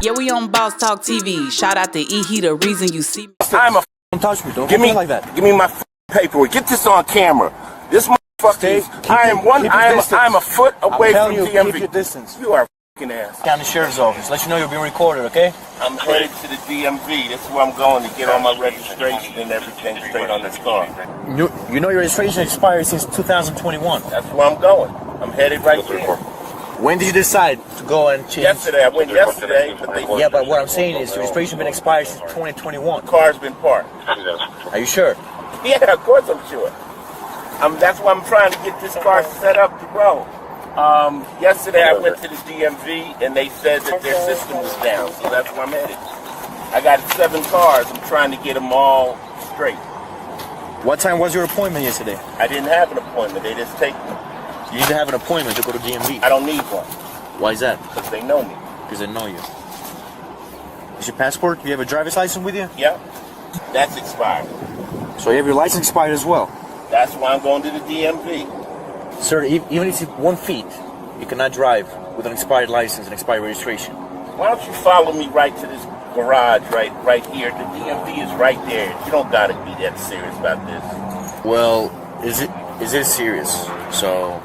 Yeah, we on Boss Talk TV. Shout out to E. He the reason you see me. Don't touch me. Don't give me like that. Give me my paperwork. Get this on camera. This motherfucker is. I am a foot away from DMV. Keep your distance. You are a fucking ass. County Sheriff's Office. Let you know you're being recorded, okay? I'm headed to the DMV. That's where I'm going to get all my registration and everything straight on this car. You know your registration expired since 2021. That's where I'm going. I'm headed right there. When did you decide to go and change? Yesterday. I went yesterday. But Yeah, but what I'm saying is your registration been expired since 2021. Car's been parked. Are you sure? Yeah, of course I'm sure. That's why I'm trying to get this car set up to roll. Yesterday I went to the DMV and they said that their system was down, so that's where I'm headed. I got 7 cars. I'm trying to get them all straight. What time was your appointment yesterday? I didn't have an appointment. They just take me. You need to have an appointment to go to DMV. I don't need one. Why is that? Because they know me. Because they know you. Is your passport? Do you have a driver's license with you? Yeah. That's expired. So you have your license expired as well? That's why I'm going to the DMV. Sir, even if it's 1 feet, you cannot drive with an expired license and expired registration. Why don't you follow me right to this garage right here? The DMV is right there. You don't got to be that serious about this. Well, is it serious? So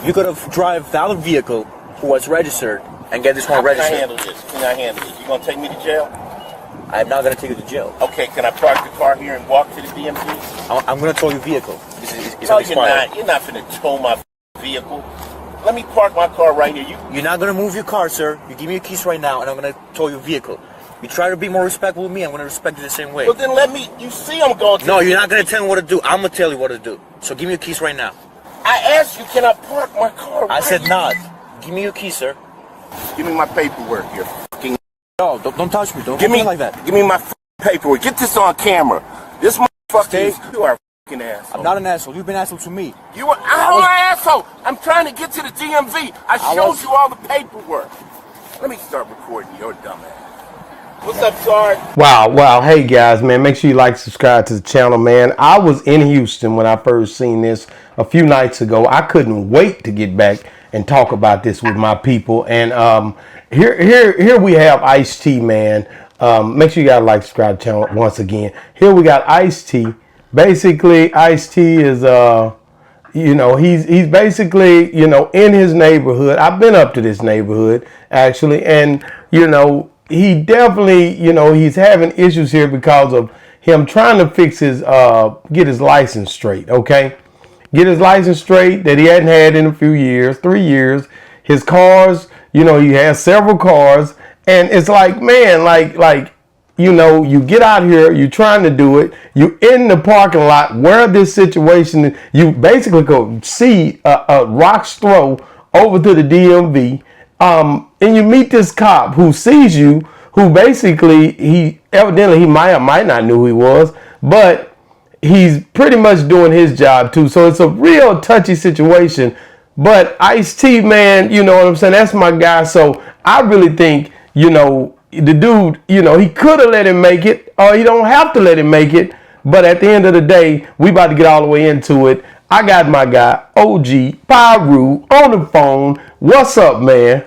you could have drive the other vehicle who was registered and get this one registered. Can I handle this? You gonna take me to jail? I'm not gonna take you to jail. Okay, can I park the car here and walk to the DMV? I'm gonna tow your vehicle. It's no, you're not. You're not finna tow my vehicle. Let me park my car right here. You're not gonna move your car, sir. You give me your keys right now, and I'm gonna tow your vehicle. You try to be more respectful with me, I'm gonna respect you the same way. Well, then let me. You see, I'm going to. No, you're not gonna tell me what to do. I'm gonna tell you what to do. So give me your keys right now. I asked you, can I park my car? I said not. Give me your keys, sir. Give me my paperwork, you fucking. No, don't touch me. Don't give me like that. Give me my paperwork. Get this on camera. This motherfucker is. You are a fucking asshole. I'm not an asshole. You've been an asshole to me. You are. I'm an asshole. I'm trying to get to the DMV. I showed you all the paperwork. Let me start recording your dumb ass. What's up, Sarge? Wow. Hey, guys, man, make sure you like, subscribe to the channel, man. I was in Houston when I first seen this a few nights ago. I couldn't wait to get back and talk about this with my people. And here we have Ice-T, man. Make sure you guys like, subscribe to the channel once again. Here we got Ice-T. Basically, Ice-T is, he's basically, in his neighborhood. I've been up to this neighborhood, actually, and, he definitely, he's having issues here because of him trying to fix his, get his license straight, okay? Get his license straight that he hadn't had in a few years, 3 years. His cars, he has several cars. And it's like, man, you get out here, you're trying to do it. You in the parking lot where this situation, you basically go see a rock's throw over to the DMV. And you meet this cop who sees you, who basically, he might not know who he was, but he's pretty much doing his job too. So it's a real touchy situation. But Ice-T, man, you know what I'm saying? That's my guy. So I really think, the dude, he could have let him make it, or he don't have to let him make it. But at the end of the day, we about to get all the way into it. I got my guy, OG PIRU, on the phone. What's up, man?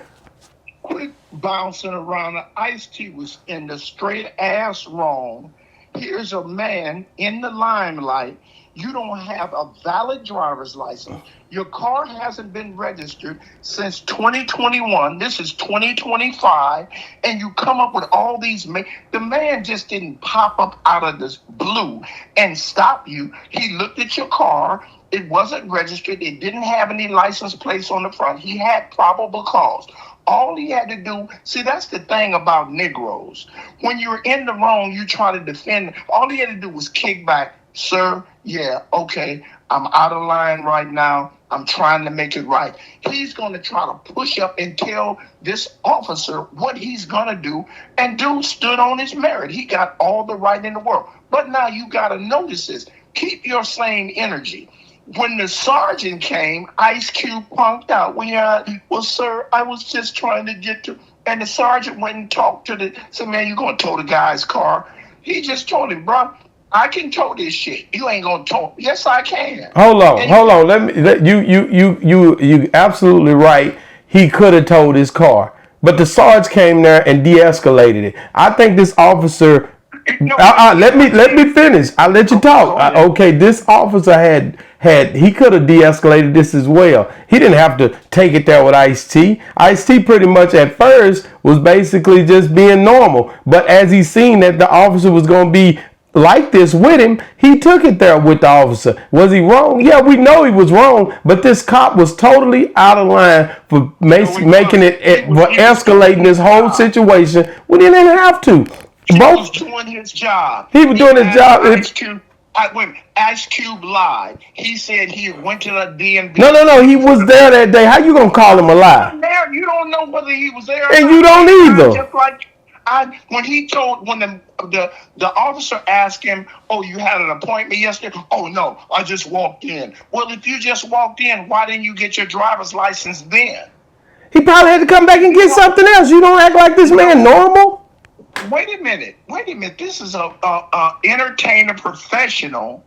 Quit bouncing around. Ice-T was in the straight ass wrong. Here's a man in the limelight. You don't have a valid driver's license. Your car hasn't been registered since 2021. This is 2025. And you come up with all these. The man just didn't pop up out of this blue and stop you. He looked at your car. It wasn't registered. It didn't have any license plates on the front. He had probable cause. All he had to do, see, that's the thing about Negroes. When you're in the wrong, you try to defend. All he had to do was kick back. Sir, yeah, okay, I'm out of line right now. I'm trying to make it right. He's going to try to push up and tell this officer what he's going to do. And dude stood on his merit. He got all the right in the world. But now you got to notice this. Keep your same energy. When the sergeant came, Ice Cube punked out. Well, sir, I was just trying to get to. And the sergeant went and talked to said, man, you going to tow the guy's car. He just told him, bro, I can tow this shit. You ain't going to tow. Yes, I can. Hold on. You absolutely right. He could have towed his car. But the Sarge came there and de-escalated it. I think this officer. No, Let me finish. I'll let you talk. Okay, this officer he could have de-escalated this as well. He didn't have to take it there with Ice-T. Ice-T pretty much at first was basically just being normal. But as he seen that the officer was going to be like this with him, he took it there with the officer. Was he wrong? Yeah, we know he was wrong, but this cop was totally out of line for escalating this whole situation when he didn't have to. He was doing his job. He was doing his job. Ice Cube lied. He said he went to the DMV. No. He was there that day. How you gonna call him a lie? You don't know whether he was there. And you don't either. Just like when the officer asked him, "Oh, you had an appointment yesterday?" "Oh no, I just walked in." Well, if you just walked in, why didn't you get your driver's license then? He probably had to come back and get something else. You don't act like this man normal. Wait a minute. This is a entertainer professional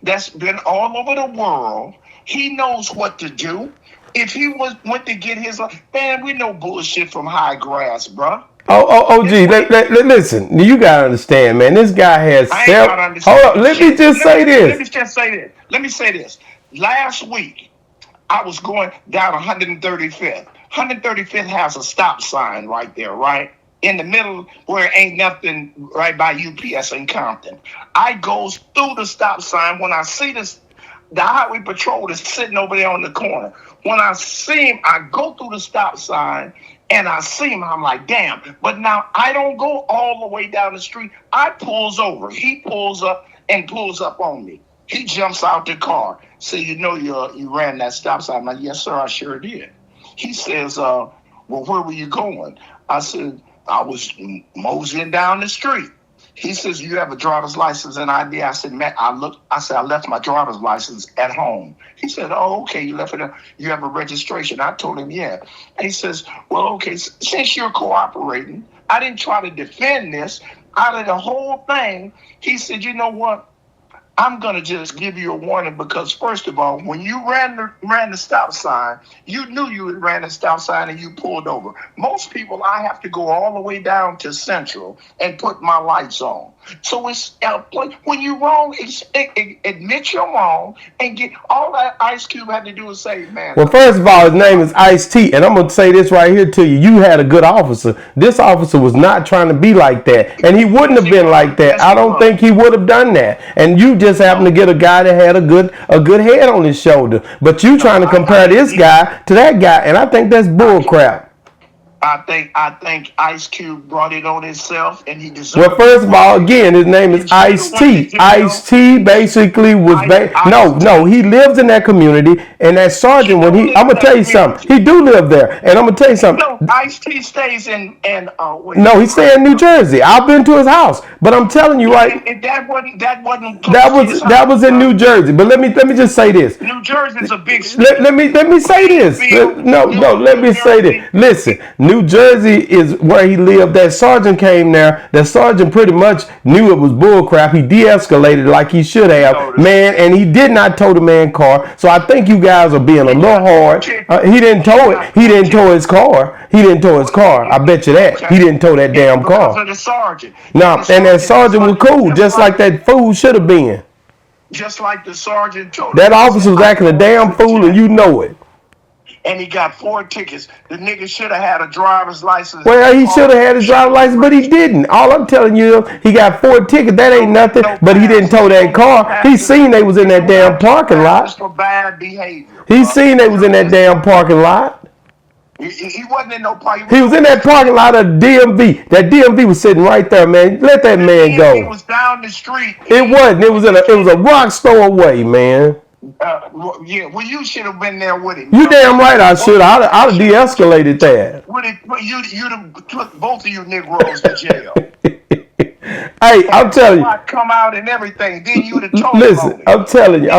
that's been all over the world. He knows what to do. If he went to get his man, we know bullshit from high grass, bruh. Gee, listen. You gotta understand, man. This guy has Hold up. Let me say this. Last week, I was going down 135th. 135th has a stop sign right there, right? In the middle where ain't nothing, right by UPS in Compton. I goes through the stop sign when I see the highway patrol is sitting over there on the corner. When I see him, I go through the stop sign and I see him. I'm like, damn. But now I don't go all the way down the street. I pulls over. He pulls up and pulls up on me. He jumps out the car. So you ran that stop sign. I'm like, yes, sir, I sure did. He says, well, where were you going? I said, I was moseying down the street. He says, you have a driver's license and ID? I said, man, I left my driver's license at home. He said, oh, okay, you left it. You have a registration? I told him, yeah. And he says, well, okay, since you're cooperating, I didn't try to defend this. Out of the whole thing, he said, you know what? I'm going to just give you a warning because, first of all, when you ran the stop sign, you knew you had ran the stop sign and you pulled over. Most people, I have to go all the way down to Central and put my lights on. So it's when you're wrong, admit you're wrong and get all that Ice Cube had to do is say, man. Well, first of all, his name is Ice-T, and I'm going to say this right here to you. You had a good officer. This officer was not trying to be like that, and he wouldn't have been like that. I don't think he would have done that. And you just happened to get a guy that had a good head on his shoulder. But you trying to compare this guy to that guy, and I think that's bull crap. I think Ice Cube brought it on himself, and he deserved. Well, first of all, again, his name is Ice-T. Ice-T basically was he lives in that community, and that sergeant I'm gonna tell you something. He do live there, and I'm gonna tell you something. No, Ice-T stays in no, he stay in New Jersey. I've been to his house, but I'm telling you right. That was in New Jersey. But let me just say this. New Jersey's a big state. Let me say this. Let me say this. Listen. New Jersey is where he lived. That sergeant came there. That sergeant pretty much knew it was bullcrap. He de-escalated like he should have, man, and he did not tow the man's car. So I think you guys are being a little hard. He didn't tow it. He didn't tow his car. He didn't tow his car. I bet you that. He didn't tow that damn car. Because of the sergeant. No, and that sergeant was cool, just like that fool should have been. Just like the sergeant told that officer was acting a damn fool, and you know it. And he got 4 tickets. The nigga should have had a driver's license. Well, he should have had his driver's license, but he didn't. All I'm telling you, he got 4 tickets. That ain't nothing. But he didn't tow that car. He seen they was in that damn parking lot. For bad behavior. He seen they was in that damn parking lot. He wasn't in no parking. He was in that parking lot of DMV. That DMV was sitting right there, man. Let that man go. He was down the street. It wasn't. It was a rock store away, man. Well, you should have been there with him. You damn right I should. I'd have de-escalated that. You'd have took both of you Negroes to jail. Hey, I'm telling you. Come out and everything. Then you'd have told Listen, I'm telling you.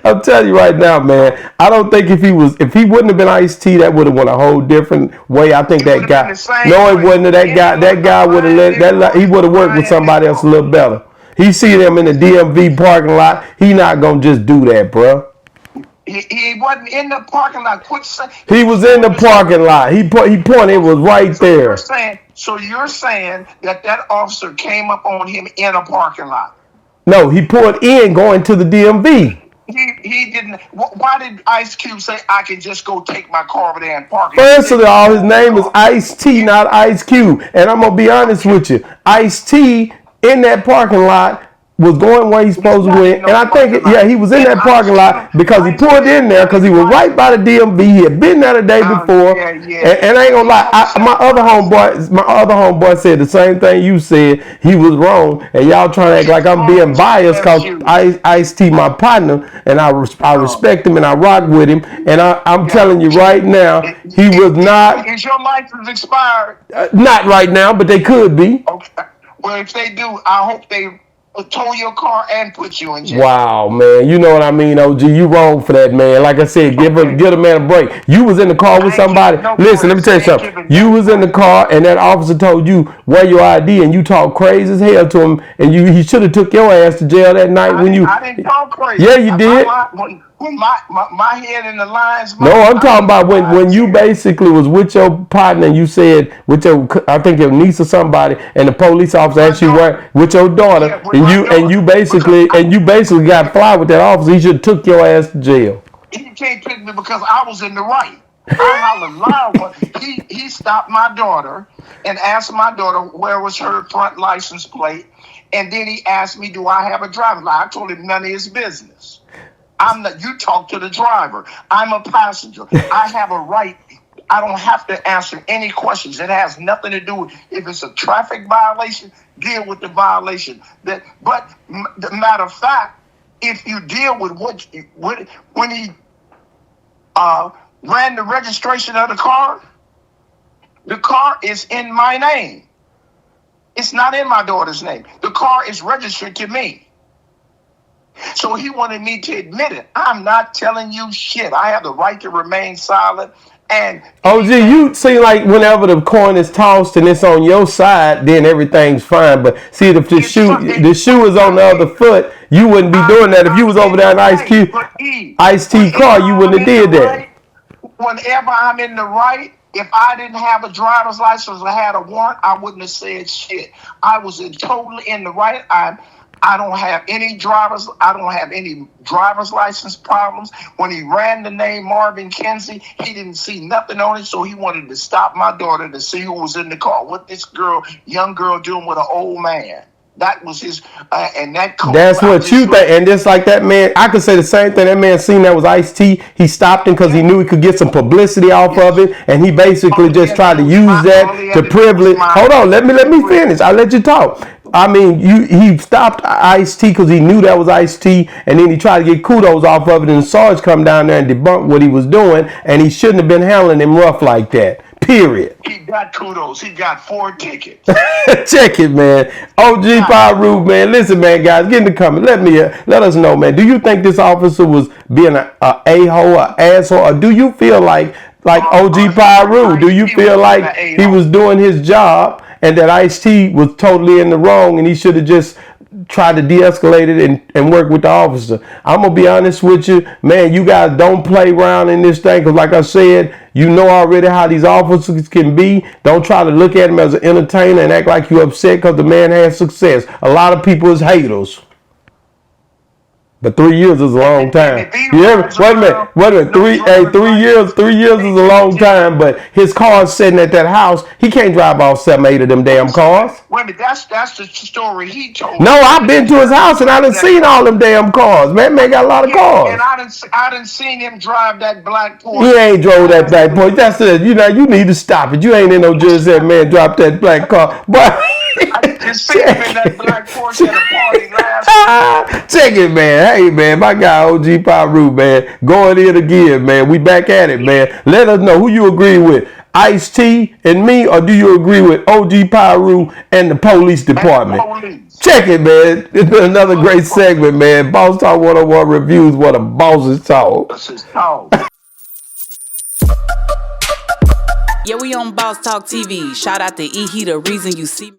I'm telling you right now, man. I don't think if he wouldn't have been Ice-T, that would have went a whole different way. I think that guy. No, it wasn't. That guy would have he would have worked with somebody else a little better. He see them in the DMV parking lot. He not gonna just do that, bro. He wasn't in the parking lot. Quit saying. He was in the parking lot. He pointed. It was right there. So you're saying that officer came up on him in a parking lot? No, he pulled in going to the DMV. He didn't. Why did Ice Cube say I can just go take my car over there and park it? First of all, his name is Ice-T, not Ice Cube. And I'm gonna be honest with you, Ice-T in that parking lot was going where he's supposed to win, and I think, he was in that parking lot because he pulled in there because he was right by the DMV. He had been there the day before, and I ain't gonna lie, my other homeboy said the same thing you said. He was wrong, and y'all trying to act like I'm being biased because Ice-T my partner, and I respect him and I rock with him, and I'm telling you right now, he was not. Is your license expired? Not right now, but they could be. Okay. Well, if they do, I hope they tow your car and put you in jail. Wow, man. You know what I mean, OG. You wrong for that, man. Like I said, give a man a break. You was in the car with somebody. Listen, let me tell you something. You was in the car and that officer told you where your ID and you talked crazy as hell to him, and he should have took your ass to jail that night when you. I didn't talk crazy. Yeah, you did. When my head in the lines. No, I'm talking about when you basically was with your partner and you said with I think your niece or somebody, and the police officer asked you where with your daughter, and you basically got fly with that officer. He should have took your ass to jail. He can't pick me because I was in the right. I hollered loud. He stopped my daughter and asked my daughter where was her front license plate, and then he asked me, do I have a driver's license? I told him none of his business. You talk to the driver. I'm a passenger. I have a right. I don't have to answer any questions. It has nothing to do with if it's a traffic violation, deal with the violation. But the matter of fact, if you deal with when he ran the registration of the car is in my name. It's not in my daughter's name. The car is registered to me. So he wanted me to admit it. I'm not telling you shit. I have the right to remain silent. And OG, you seem like whenever the coin is tossed and it's on your side, then everything's fine. But see, if the shoe is on the other foot, you wouldn't be doing that. If you was over there in Ice-T car, you wouldn't have did that. Whenever I'm in the right, if I didn't have a driver's license or had a warrant, I wouldn't have said shit. I was totally in the right. I don't have any driver's license problems. When he ran the name Marvin Kinsey, he didn't see nothing on it, so he wanted to stop my daughter to see who was in the car. What this young girl doing with an old man? That was his, and that. That's what you think, and just like that man, I could say the same thing. That man seen that was Ice-T. He stopped him because he knew he could get some publicity off of it, and he basically just tried to use that to privilege. Hold on, let me finish. I'll let you talk. I mean, he stopped Ice-T because he knew that was Ice-T, and then he tried to get kudos off of it, and the Sarge come down there and debunk what he was doing, and he shouldn't have been handling him rough like that. Period. He got kudos. He got 4 tickets. Check it, man. OG PIRU, man. Listen, man, guys, get in the comments. Let us know, man. Do you think this officer was being a a-hole, an asshole, or do you feel like OG PIRU? Do you feel like he was doing his job and that Ice-T was totally in the wrong and he should have just tried to de-escalate it and work with the officer? I'm going to be honest with you, man, you guys don't play around in this thing because like I said, you know already how these officers can be. Don't try to look at him as an entertainer and act like you're upset because the man has success. A lot of people is haters. But 3 years is a long time. Wait a minute. 3 years is a long time. But his car's sitting at that house. He can't drive all 7, 8 of them damn cars. Wait a minute, that's the story he told. No, I've been to his house and I done seen all them damn cars. Man got a lot of cars. And I done seen him drive that black Porsche. He ain't drove that black Porsche. That's it. You need to stop it. You ain't in no jury said, man, drop that black car. But I just seen him in that black Porsche at a party last. Check it, man. Hey, man, my guy OG PIRU, man, going in again, man. We back at it, man. Let us know who you agree with, Ice-T and me, or do you agree with OG PIRU and the police department? Check it, man. It's been another great segment, man. Boss Talk 101 reviews what a boss's talk. Yeah, we on Boss Talk TV. Shout out to E. He the reason you see me.